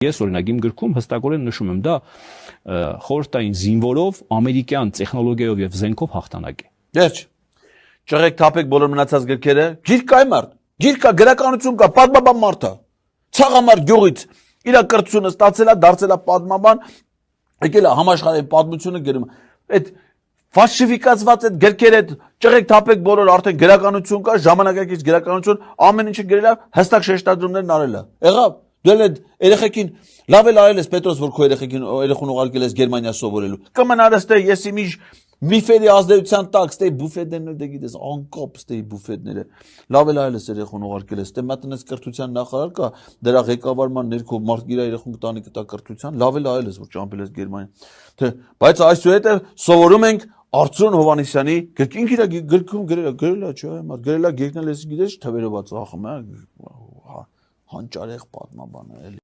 Ես օրինակ իմ գրքում հստակորեն նշում եմ դա խորհրդային զինվորով, ամերիկյան տեխնոլոգիայով եւ զենքով հաղթանակ է։ Վերջ։ Ճղեք թափեք բոլոր մնացած գրքերը։ Գիրք կա մարդ։ Գիրք կա, գրականություն կա, պատմաբան մարդ է։ Ցաղամարդ գյուղից իր կրթությունը ստացել է, դարձել է պատմաբան, եկել է համաշխարհային պատմությունը գրում։ Այդ ֆալշիֆիկացված այդ գրքերը, ճղեք թափեք բոլոր արդեն գրականություն կա, ժամանակակից գրականություն, ամեն ինչը գրել է, հստակ շեշտադրումներն արել է։ Եղավ։ Դու էլ երեխեքին լավ էլ արել ես Պետրոս, որ քո երեխուն ուղարկել ես Գերմանիա սովորելու։ Կմնար ստե ես իմիջ միֆերի ազդեցության տակ, ստե բուֆետներն դե գիտես, անկապ ստե բուֆետները։ Լավ էլ արել ես երեխուն ուղարկել ես, ստե մատնես կրթության նախարար կա, դրա ղեկավարման ներքո մարդ իր երեխուն կտանի կտա կրթության, լավ էլ արել ես, որ ճամփել ես Գերմանիա։ Թե բայց այսուհետև սովորում ենք Արծրուն Հովանեսյանի գրքին իր գրքում գրել է, չէ՞, մարդ գրել է գերքնել ես գիտես թվերով ծախում է, հանճարեղ պատմաբան է էլի։